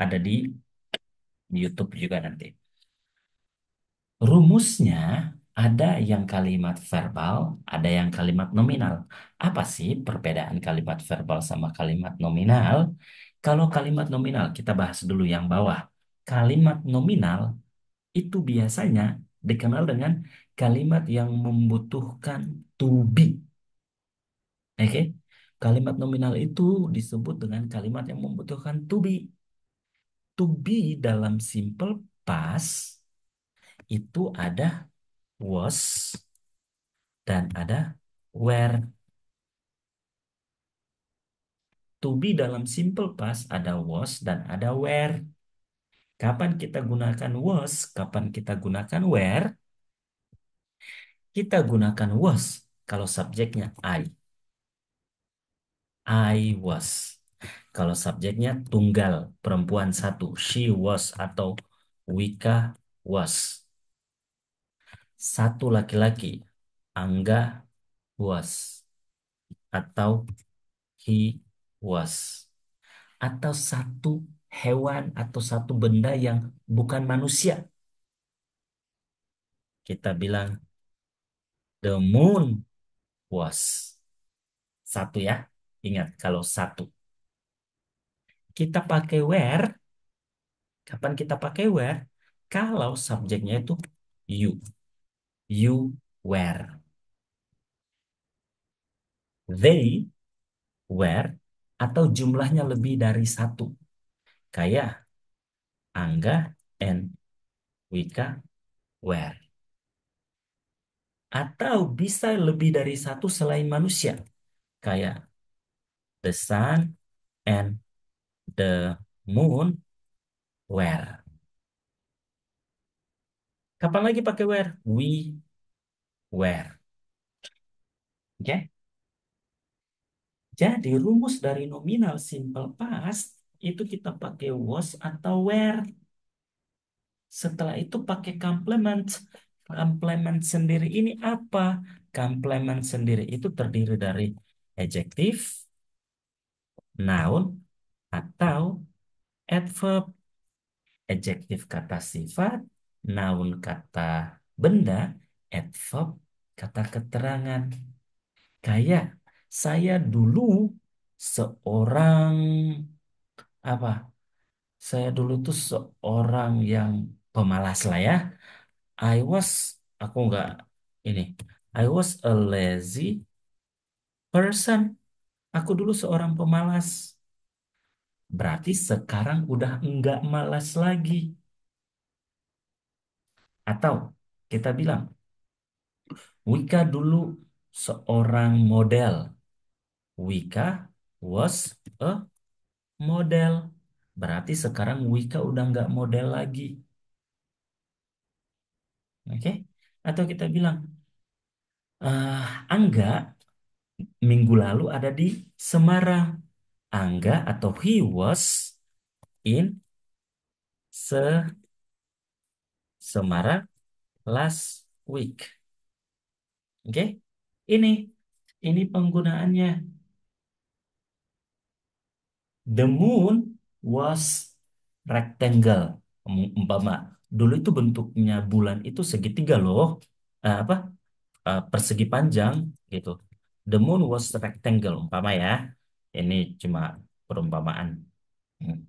Ada di YouTube juga nanti. Rumusnya ada yang kalimat verbal, ada yang kalimat nominal. Apa sih perbedaan kalimat verbal sama kalimat nominal? Kalau kalimat nominal, kita bahas dulu yang bawah. Kalimat nominal itu biasanya dikenal dengan kalimat yang membutuhkan to be. Oke? Kalimat nominal itu disebut dengan kalimat yang membutuhkan to be. To be dalam simple past itu ada was dan ada were. To be dalam simple past ada was dan ada were. Kapan kita gunakan was? Kapan kita gunakan were? Kita gunakan was kalau subjeknya I. I was. Kalau subjeknya tunggal, perempuan satu. She was atau Wika was. Satu laki-laki. Angga was. Atau he was. Atau satu hewan atau satu benda yang bukan manusia. Kita bilang the moon was. Satu ya. Ingat kalau satu. Kita pakai where. Kapan kita pakai where? Kalau subjeknya itu you. You were. They were. Atau jumlahnya lebih dari satu. Kayak Angga and Wika were. Atau bisa lebih dari satu selain manusia. Kayak the sun and the moon were. Kapan lagi pakai were? We were. Oke? Jadi rumus dari nominal simple past itu kita pakai was atau were. Setelah itu pakai complement. Complement sendiri ini apa? Complement sendiri itu terdiri dari adjektif, noun, atau adverb. Adjektif kata sifat, noun kata benda, adverb kata keterangan. Kayak saya dulu seorang apa? Saya dulu tuh seorang yang pemalas lah ya. I was, aku nggak ini. I was a lazy person. Aku dulu seorang pemalas. Berarti sekarang udah enggak malas lagi. Atau kita bilang, Wika dulu seorang model. Wika was a model. Berarti sekarang Wika udah nggak model lagi. Oke? Atau kita bilang, Angga minggu lalu ada di Semarang. Angga atau he was in Semarang last week. Oke? Ini ini penggunaannya. The moon was rectangle. Umpama dulu itu bentuknya bulan itu segitiga loh. Apa? Persegi panjang gitu. The moon was rectangle umpama ya. Ini cuma perumpamaan. Hmm.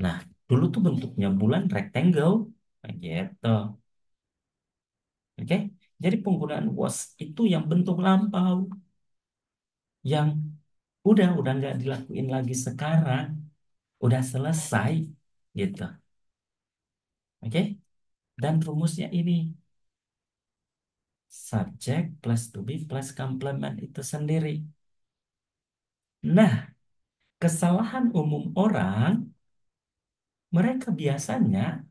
Nah, dulu tuh bentuknya bulan rectangle. Nah, gitu. Oke? Jadi penggunaan was itu yang bentuk lampau, yang udah nggak dilakuin lagi sekarang, udah selesai gitu. Oke? Dan rumusnya ini subjek plus to be plus complement itu sendiri. Nah, kesalahan umum orang, mereka biasanya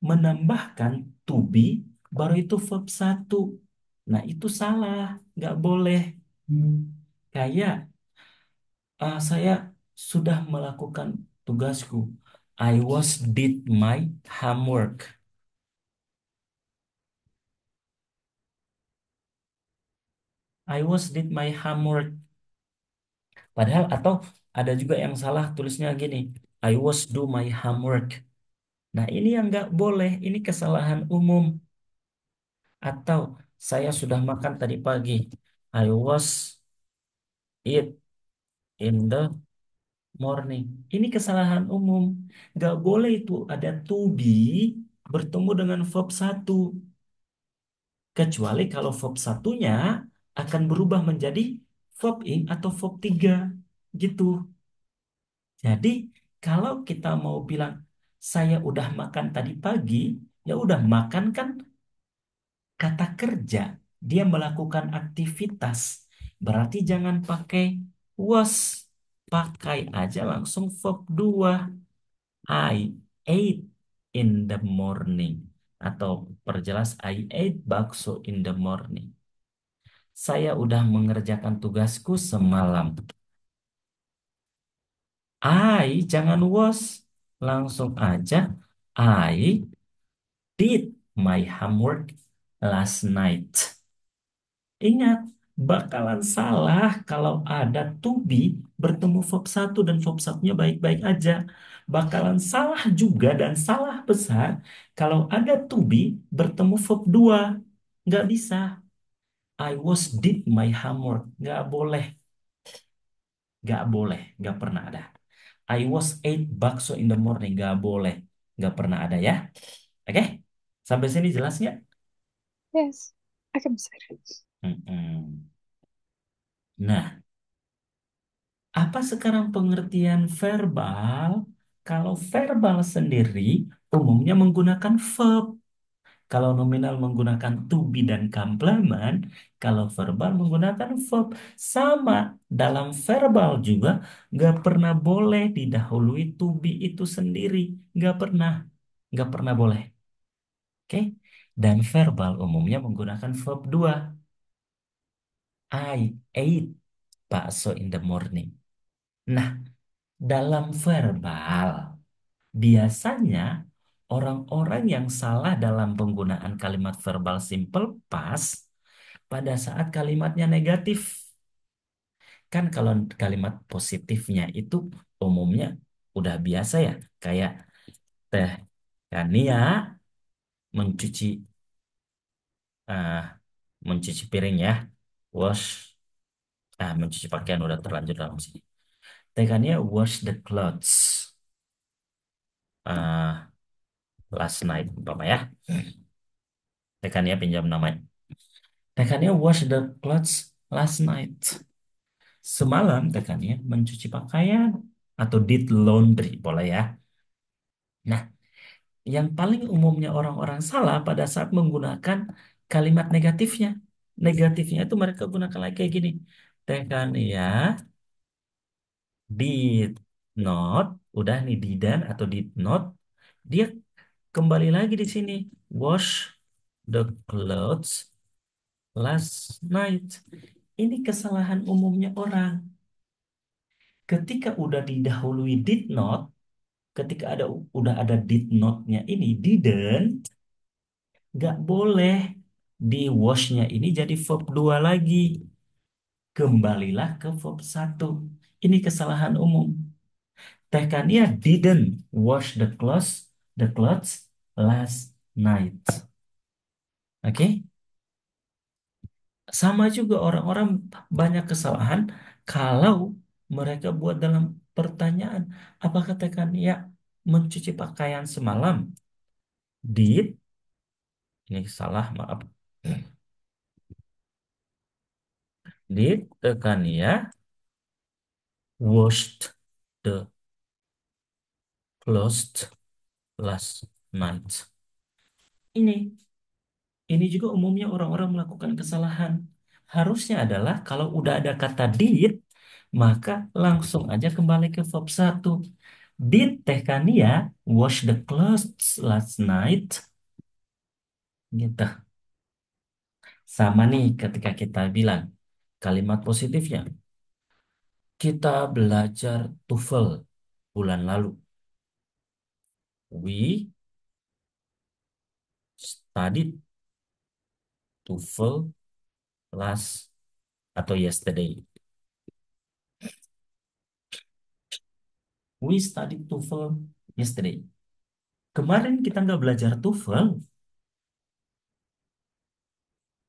menambahkan to be baru itu verb satu. Nah, itu salah, nggak boleh. Kayak saya sudah melakukan tugasku. I was did my homework. I was did my homework. Padahal atau ada juga yang salah tulisnya gini. I was do my homework. Nah, ini yang nggak boleh. Ini kesalahan umum. Atau saya sudah makan tadi pagi. I was eat in the morning. Ini kesalahan umum. Nggak boleh itu ada to be bertemu dengan verb satu. Kecuali kalau verb satunya akan berubah menjadi verb ing atau verb tiga. Gitu. Jadi kalau kita mau bilang saya udah makan tadi pagi, ya udah makan kan kata kerja. Dia melakukan aktivitas. Berarti jangan pakai was. Pakai aja langsung verb 2. I ate in the morning. Atau perjelas I ate bakso in the morning. Saya udah mengerjakan tugasku semalam. Jangan was. Langsung aja I did my homework last night. Ingat, bakalan salah kalau ada to be bertemu verb satu dan verb satunya baik-baik aja. Bakalan salah juga dan salah besar kalau ada to be bertemu verb 2. Nggak bisa. I was did my homework. Nggak boleh. Nggak boleh. Nggak pernah ada. I was ate bakso in the morning. Nggak boleh. Nggak pernah ada ya. Oke? Sampai sini jelas nggak? Yes, agak besar. Mm-mm. Nah, apa sekarang pengertian verbal? Kalau verbal sendiri umumnya menggunakan verb. Kalau nominal menggunakan to be dan komplement, kalau verbal menggunakan verb. Sama, dalam verbal juga nggak pernah boleh didahului to be itu sendiri. Nggak pernah. Nggak pernah boleh. Oke? Dan verbal umumnya menggunakan verb 2. I ate bakso in the morning. Nah, dalam verbal, biasanya orang-orang yang salah dalam penggunaan kalimat verbal simple past pada saat kalimatnya negatif. Kan kalau kalimat positifnya itu umumnya udah biasa ya, kayak Teh Kania mencuci ah, mencuci piring ya, wash mencuci pakaian udah terlanjur dalam sini. Teh Kania wash the clothes ah, last night, umpama ya. Teh Kania pinjam namanya. Tekannya wash the clothes last night. Semalam tekannya mencuci pakaian atau did laundry, boleh ya. Nah, yang paling umumnya orang-orang salah pada saat menggunakan kalimat negatifnya. Negatifnya itu mereka gunakan lagi kayak gini. Tekannya did not, udah nih didn't atau did not, dia kembali lagi di sini. Wash the clothes last night. Ini kesalahan umumnya orang. Ketika udah didahului did not, ketika udah ada did not-nya ini didn't, nggak boleh di wash-nya ini jadi verb 2 lagi. Kembalilah ke verb satu. Ini kesalahan umum. Tekannya didn't wash the clothes last night. Oke? Sama juga orang-orang banyak kesalahan kalau mereka buat dalam pertanyaan, apakah tekan ya mencuci pakaian semalam? Did, ini salah, maaf. Did tekan ya washed the clothes last night. Ini juga umumnya orang-orang melakukan kesalahan. Harusnya adalah kalau udah ada kata did, maka langsung aja kembali ke verb satu. Did Teh Kania wash the clothes last night? Gitu. Sama nih ketika kita bilang kalimat positifnya. Kita belajar TOEFL bulan lalu. We studied TOEFL last atau yesterday. We studied TOEFL yesterday. Kemarin kita nggak belajar TOEFL.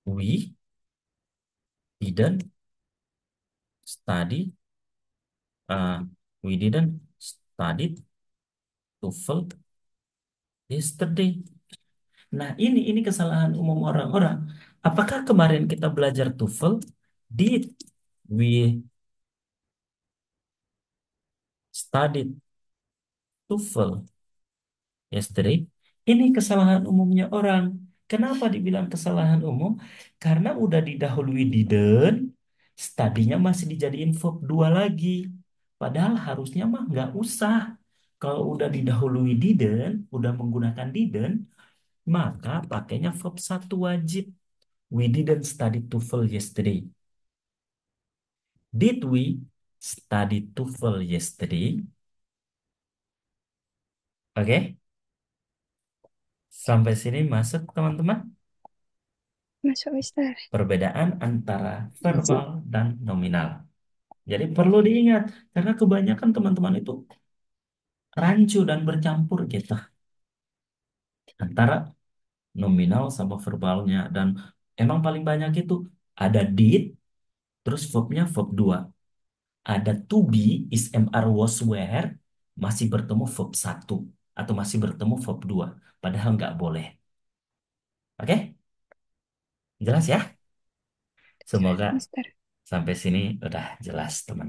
We didn't study. uh, we didn't study TOEFL yesterday. Nah, ini kesalahan umum orang-orang. Apakah kemarin kita belajar TOEFL? Did we studied TOEFL yesterday? Ini kesalahan umumnya orang. Kenapa dibilang kesalahan umum? Karena udah didahului didn't, studinya masih dijadiin verb 2 lagi. Padahal harusnya mah nggak usah. Kalau udah didahului didn't, udah menggunakan didn't, maka pakainya verb satu wajib. We didn't study TOEFL yesterday. Did we study TOEFL yesterday? Oke, sampai sini masuk teman-teman. Masuk, Mister. Perbedaan antara verbal dan nominal. Jadi perlu diingat, karena kebanyakan teman-teman itu rancu dan bercampur gitu antara nominal sama verbalnya. Dan emang paling banyak itu ada did, terus verbnya verb 2. Ada to be, is, MR, was, were, masih bertemu verb 1 atau masih bertemu verb 2. Padahal nggak boleh. Oke? Jelas ya? Jelas, Semoga Mister. sampai sini udah jelas teman.